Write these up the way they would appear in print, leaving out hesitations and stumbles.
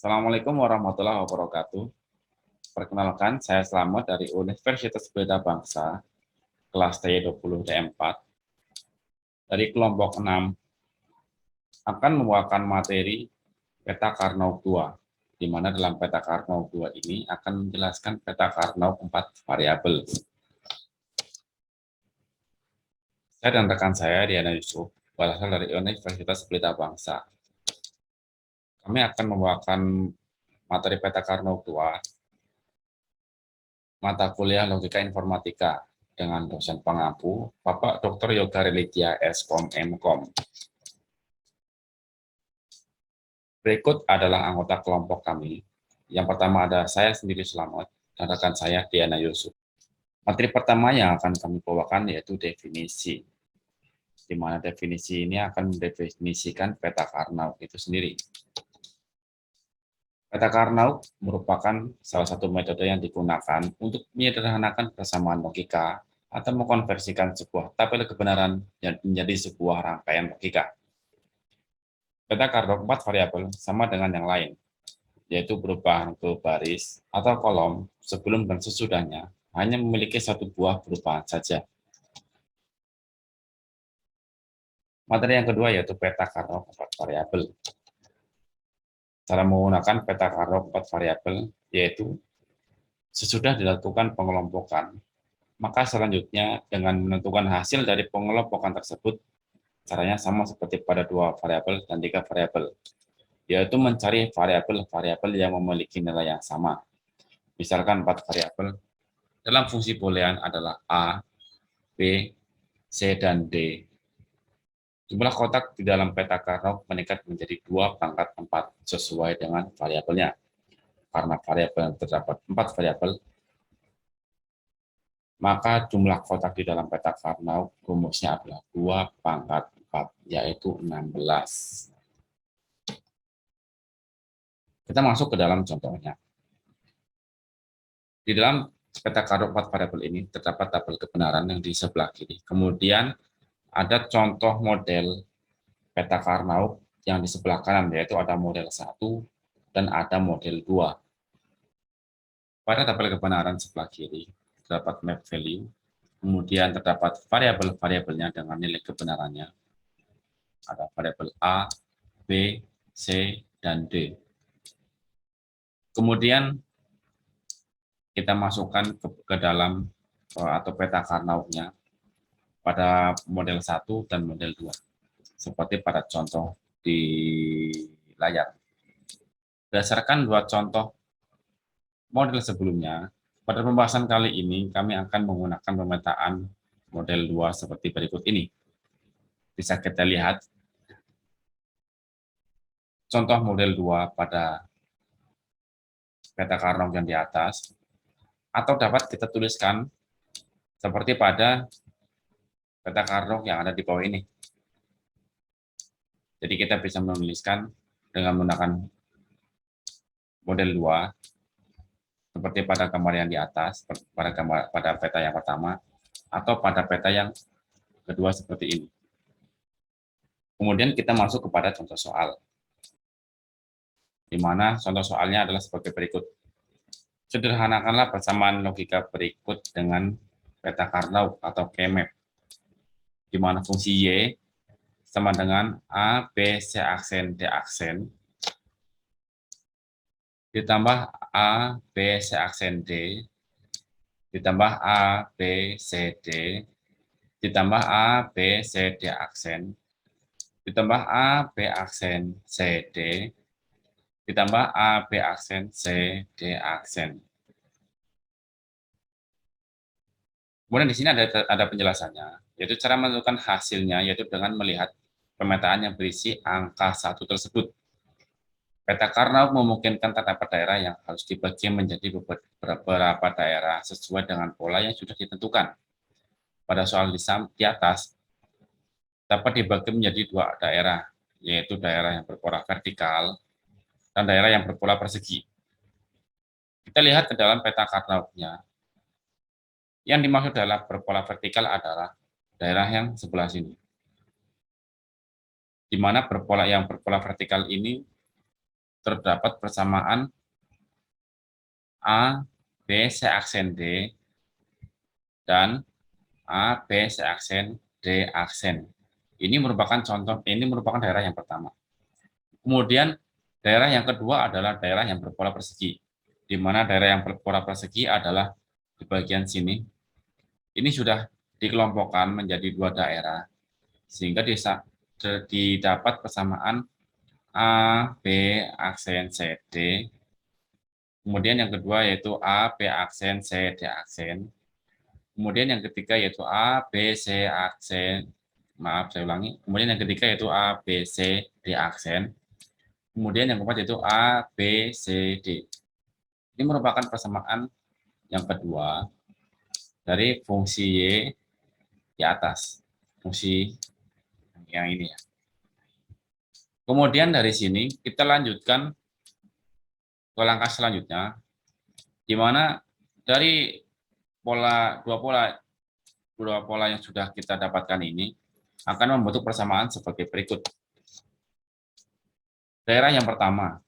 Assalamualaikum warahmatullahi wabarakatuh. Perkenalkan, saya Slamet dari Universitas Beda Bangsa, kelas T20 D4. Dari kelompok 6 akan membawakan materi peta Karnaug 2, di mana dalam peta Karnaug 2 ini akan menjelaskan peta Karnaug 4 variabel. Saya dan rekan saya, Diana Yusuf, berasal dari Universitas Beda Bangsa. Kami akan membawakan materi peta Karnaug 2 mata kuliah Logika Informatika dengan dosen pengampu Bapak Dr. Yoga Religia Skom Mkom. Berikut adalah anggota kelompok kami. Yang pertama ada saya sendiri Slamet dan rekan saya Diana Yusuf. Materi pertama yang akan kami bawakan yaitu definisi, di mana definisi ini akan mendefinisikan peta Karnaug itu sendiri. Peta Karnaug merupakan salah satu metode yang digunakan untuk menyederhanakan persamaan logika atau mengkonversikan sebuah tabel kebenaran menjadi sebuah rangkaian logika. Peta Karnaug 4 variabel sama dengan yang lain, yaitu berupa rangkul baris atau kolom sebelum dan sesudahnya hanya memiliki satu buah perubahan saja. Materi yang kedua yaitu peta Karnaug 4 variabel. Cara menggunakan peta Karnaug 4 variabel yaitu sesudah dilakukan pengelompokan, maka selanjutnya dengan menentukan hasil dari pengelompokan tersebut, caranya sama seperti pada 2 variabel dan 3 variabel, yaitu mencari variabel-variabel yang memiliki nilai yang sama. Misalkan 4 variabel dalam fungsi boolean adalah A, B, C, dan D. Jumlah kotak di dalam peta Karnaug meningkat menjadi 2 pangkat 4 sesuai dengan variabelnya. Karena variabel yang terdapat 4 variabel, maka jumlah kotak di dalam peta Karnaug rumusnya adalah 2 pangkat 4, yaitu 16. Kita masuk ke dalam contohnya. Di dalam peta Karnaug 4 variabel ini terdapat tabel kebenaran yang di sebelah kiri. Kemudian ada contoh model peta Karnaug yang di sebelah kanan, yaitu ada model 1 dan ada model 2. Pada tabel kebenaran sebelah kiri, terdapat map value, kemudian terdapat variabel-variabelnya dengan nilai kebenarannya. Ada variabel A, B, C, dan D. Kemudian kita masukkan ke dalam atau peta Karnaugnya pada model 1 dan model 2. Seperti pada contoh di layar. Berdasarkan 2 contoh model sebelumnya, pada pembahasan kali ini kami akan menggunakan pemetaan model 2 seperti berikut ini. Bisa kita lihat contoh model 2 pada peta Karnaug yang di atas, atau dapat kita tuliskan seperti pada peta Karnaug yang ada di bawah ini. Jadi kita bisa menuliskan dengan menggunakan model 2 seperti pada gambar yang di atas, pada peta yang pertama, atau pada peta yang kedua seperti ini. Kemudian kita masuk kepada contoh soal, di mana contoh soalnya adalah sebagai berikut. Sederhanakanlah persamaan logika berikut dengan peta Karnaug atau K-map, di mana fungsi Y sama dengan A, B, C aksen, D aksen, ditambah A, B, C aksen D, ditambah A, B, C, D, ditambah A, B, C, D aksen, ditambah A, B aksen, C, D, ditambah A, B aksen, C, D aksen. Kemudian di sini ada penjelasannya, yaitu cara menentukan hasilnya, yaitu dengan melihat pemetaan yang berisi angka 1 tersebut. Peta Karnaug memungkinkan terdapat daerah yang harus dibagi menjadi beberapa daerah sesuai dengan pola yang sudah ditentukan. Pada soal di atas, dapat dibagi menjadi 2 daerah, yaitu daerah yang berpola vertikal dan daerah yang berpola persegi. Kita lihat ke dalam peta Karnaugnya. Yang dimaksud dalam berpola vertikal adalah daerah yang sebelah sini, di mana berpola vertikal ini terdapat persamaan A, B, C aksen D, dan A, B, C aksen, D aksen. Ini merupakan contoh, ini merupakan daerah yang pertama. Kemudian daerah yang kedua adalah daerah yang berpola persegi, di mana daerah yang berpola persegi adalah di bagian sini. Ini sudah dikelompokkan menjadi dua daerah, sehingga didapat persamaan A, B, aksen, C, D. Kemudian yang kedua yaitu A, B, aksen, C, D, aksen. Kemudian yang ketiga yaitu A, B, C, aksen. Maaf, saya ulangi. Kemudian yang ketiga yaitu A, B, C, D, aksen. Kemudian yang keempat yaitu A, B, C, D. Ini merupakan persamaan yang kedua dari fungsi Y di atas. Fungsi yang ini ya. Kemudian dari sini kita lanjutkan ke langkah selanjutnya, di mana dari dua pola yang sudah kita dapatkan ini akan membentuk persamaan sebagai berikut. Daerah yang pertama,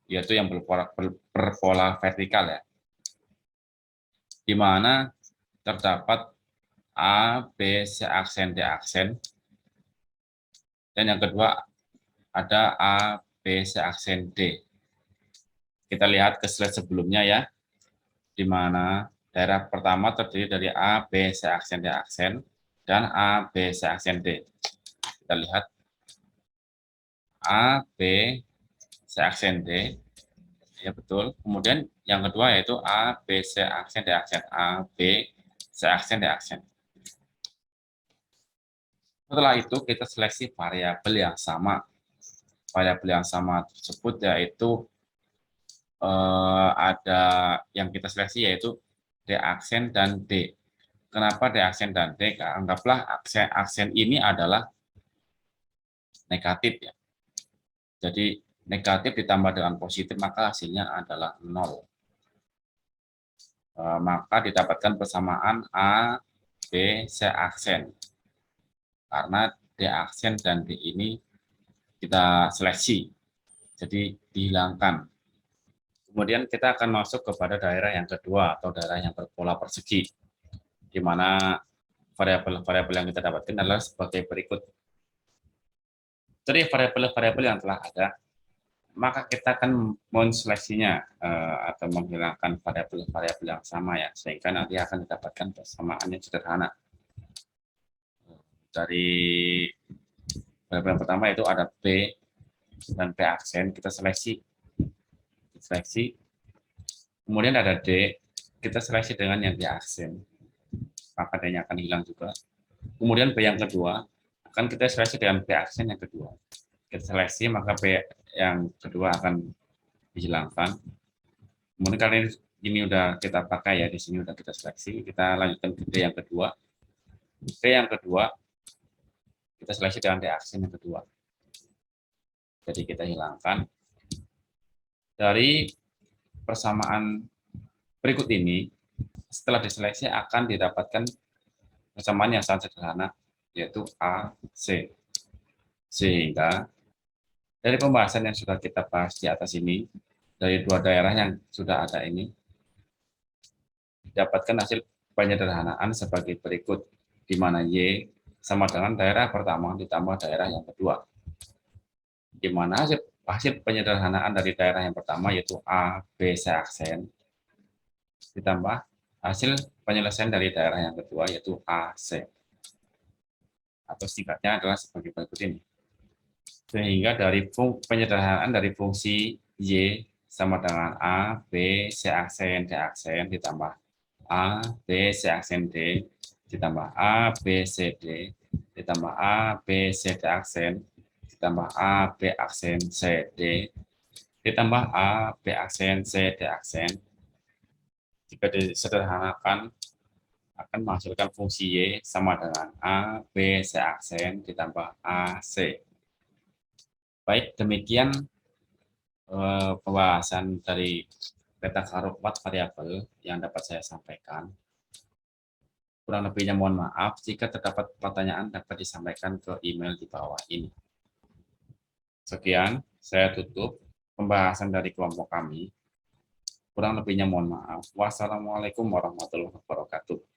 yaitu yang berpola vertikal ya, di mana terdapat A, B, C aksen, D aksen, dan yang kedua ada A, B, C aksen, D. Kita lihat ke slide sebelumnya ya, di mana daerah pertama terdiri dari A, B, C aksen, D aksen, dan A, B, C aksen, D. Kita lihat A, B, C aksen, D. Ya betul. Kemudian yang kedua yaitu A, B, C aksen, D aksen. A, B, C aksen, D aksen. Setelah itu kita seleksi variabel yang sama. Variabel yang sama tersebut yaitu ada yang kita seleksi yaitu D aksen dan D. Kenapa D aksen dan D? Anggaplah aksen ini adalah negatif ya. Jadi negatif ditambah dengan positif maka hasilnya adalah 0. Maka didapatkan persamaan A, B, C aksen. Karena D aksen dan D ini kita seleksi, jadi dihilangkan. Kemudian kita akan masuk kepada daerah yang kedua atau daerah yang berpola persegi, di mana variabel-variabel yang kita dapatkan adalah sebagai berikut. Dari variabel-variabel yang telah ada, maka kita akan menseleksinya atau menghilangkan variabel-variabel yang sama ya, sehingga nanti akan didapatkan persamaan yang sederhana. Dari variabel yang pertama itu ada B dan B aksen, kita seleksi. Kemudian ada D, kita seleksi dengan yang D aksen, maka D-nya akan hilang juga. Kemudian B yang kedua, akan kita seleksi dengan B aksen yang kedua. Kita seleksi, maka B yang kedua akan dihilangkan. Kemudian karena ini udah kita pakai ya, di sini udah kita seleksi, kita lanjutkan ke D yang kedua. D yang kedua, kita seleksi dengan D aksen yang kedua. Jadi kita hilangkan. Dari persamaan berikut ini, setelah diseleksi akan didapatkan persamaan yang sangat sederhana, yaitu A, C. Sehingga dari pembahasan yang sudah kita bahas di atas ini, dari dua daerah yang sudah ada ini, didapatkan hasil penyederhanaan sebagai berikut, di mana Y sama dengan daerah pertama ditambah daerah yang kedua. Di mana hasil penyederhanaan dari daerah yang pertama yaitu A, B, C aksen, ditambah hasil penyelesaian dari daerah yang kedua yaitu A, C. Atau singkatnya adalah sebagai berikut ini. Sehingga dari penyederhanaan dari fungsi Y sama dengan A, B, C aksen, D aksen, ditambah A, B, C aksen, D, ditambah A, B, C, D, ditambah A, B, C, D aksen, ditambah A, B aksen, C, D, ditambah A, B aksen, C, D aksen. Jika disederhanakan, akan menghasilkan fungsi Y sama dengan A, B, C aksen, ditambah A, C. Baik, demikian pembahasan dari peta karopat variabel yang dapat saya sampaikan. Kurang lebihnya mohon maaf, jika terdapat pertanyaan dapat disampaikan ke email di bawah ini. Sekian, saya tutup. pembahasan dari kelompok kami. Kurang lebihnya mohon maaf. Wassalamualaikum warahmatullahi wabarakatuh.